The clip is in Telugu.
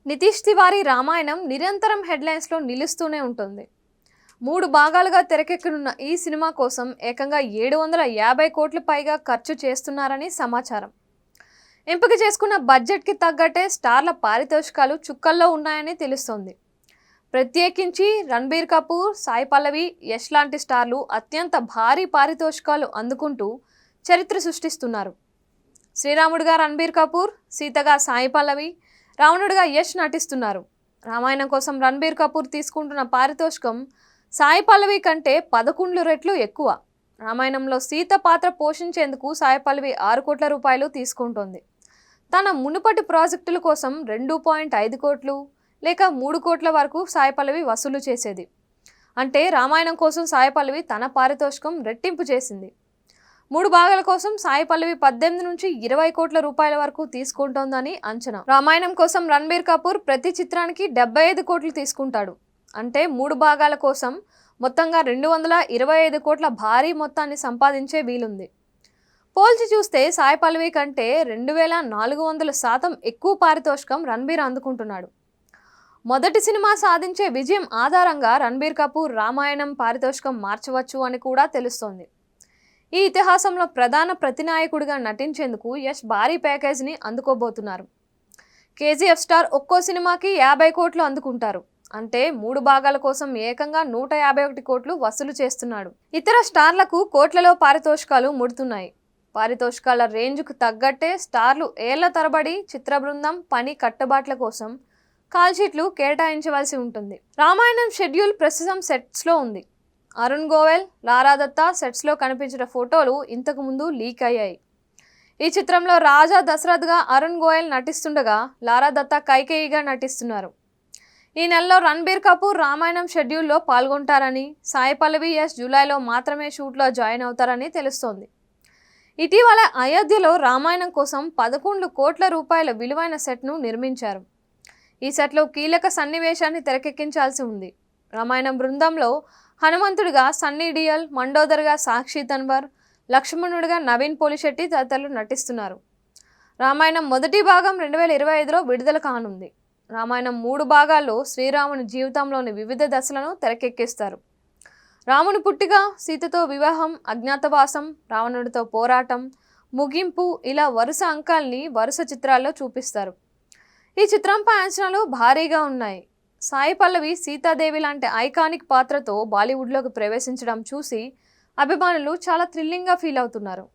నితీష్ తివారీ రామాయణం నిరంతరం హెడ్లైన్స్లో నిలుస్తూనే ఉంటుంది. 3 భాగాలుగా తెరకెక్కనున్న ఈ సినిమా కోసం ఏకంగా 750 కోట్ల పైగా ఖర్చు చేస్తున్నారని సమాచారం. ఎంపిక చేసుకున్న బడ్జెట్కి తగ్గట్టే స్టార్ల పారితోషికాలు చుక్కల్లో ఉన్నాయని తెలుస్తోంది. ప్రత్యేకించి రణబీర్ కపూర్, సాయి పల్లవి, యష్ లాంటి స్టార్లు అత్యంత భారీ పారితోషికాలు అందుకుంటూ చరిత్ర సృష్టిస్తున్నారు. శ్రీరాముడిగా రణబీర్ కపూర్, సీతగా సాయి పల్లవి, రావణుడిగా యష్ నటిస్తున్నారు. రామాయణం కోసం రణబీర్ కపూర్ తీసుకుంటున్న పారితోషికం సాయి పల్లవి కంటే 11 రెట్లు ఎక్కువ. రామాయణంలో సీత పాత్ర పోషించేందుకు సాయి పల్లవి 6 కోట్ల రూపాయలు తీసుకుంటోంది. తన మునుపటి ప్రాజెక్టుల కోసం 2.5 కోట్లు లేక 3 కోట్ల వరకు సాయి పల్లవి వసూలు చేసేది. అంటే రామాయణం కోసం సాయి పల్లవి తన పారితోషికం రెట్టింపు చేసింది. 3 భాగాల కోసం సాయి పల్లవి 18 నుంచి 20 కోట్ల రూపాయల వరకు తీసుకుంటోందని అంచనా. రామాయణం కోసం రణబీర్ కపూర్ ప్రతి చిత్రానికి 75 కోట్లు తీసుకుంటాడు. అంటే 3 భాగాల కోసం మొత్తంగా 225 కోట్ల భారీ మొత్తాన్ని సంపాదించే వీలుంది. పోల్చి చూస్తే సాయి పల్లవి కంటే 2400% ఎక్కువ పారితోషికం రణబీర్ అందుకుంటున్నాడు. మొదటి సినిమా సాధించే విజయం ఆధారంగా రణబీర్ కపూర్ రామాయణం పారితోషికం మార్చవచ్చు అని కూడా తెలుస్తోంది. ఈ ఇతిహాసంలో ప్రధాన ప్రతినాయకుడిగా నటించేందుకు యష్ భారీ ప్యాకేజీని అందుకోబోతున్నారు. కేజీఎఫ్ స్టార్ ఒక్కో సినిమాకి 50 కోట్లు అందుకుంటారు. అంటే 3 భాగాల కోసం ఏకంగా 151 కోట్లు వసూలు చేస్తున్నాడు. ఇతర స్టార్లకు కోట్లలో పారితోషికాలు ముడుతున్నాయి. పారితోషికాల రేంజ్కు తగ్గట్టే స్టార్లు ఏళ్ల తరబడి చిత్ర బృందం పని కట్టుబాట్ల కోసం కాల్షీట్లు కేటాయించవలసి ఉంటుంది. రామాయణం షెడ్యూల్ ప్రస్తుతం సెట్స్లో ఉంది. అరుణ్ గోయల్, లారా దత్తా సెట్స్లో కనిపించిన ఫోటోలు ఇంతకు ముందు లీక్ అయ్యాయి. ఈ చిత్రంలో రాజా దశరథ్గా అరుణ్ గోయల్ నటిస్తుండగా లారా దత్తా కైకేయిగా నటిస్తున్నారు. ఈ నెలలో రణబీర్ కపూర్ రామాయణం షెడ్యూల్లో పాల్గొంటారని, సాయి పల్లవి, యష్ జూలైలో మాత్రమే షూట్లో జాయిన్ అవుతారని తెలుస్తోంది. ఇటీవల అయోధ్యలో రామాయణం కోసం 11 కోట్ల రూపాయల విలువైన సెట్ను నిర్మించారు. ఈ సెట్లో కీలక సన్నివేశాన్ని తెరకెక్కించాల్సి ఉంది. రామాయణం బృందంలో హనుమంతుడిగా సన్నీ డియోల్, మండోదర్గా సాక్షి తన్వర్, లక్ష్మణుడిగా నవీన్ పోలిశెట్టి తదితరులు నటిస్తున్నారు. రామాయణం మొదటి భాగం 2025లో విడుదల కానుంది. రామాయణం 3 భాగాల్లో శ్రీరాముని జీవితంలోని వివిధ దశలను తెరకెక్కిస్తారు. రాముని పుట్టిక, సీతతో వివాహం, అజ్ఞాతవాసం, రావణుడితో పోరాటం, ముగింపు ఇలా వరుస అంకాల్ని వరుస చిత్రాల్లో చూపిస్తారు. ఈ చిత్రంపై అంచనాలు భారీగా ఉన్నాయి. సాయి పల్లవి సీతాదేవి లాంటి ఐకానిక్ పాత్రతో బాలీవుడ్లోకి ప్రవేశించడం చూసి అభిమానులు చాలా థ్రిల్లింగ్గా ఫీల్ అవుతున్నారు.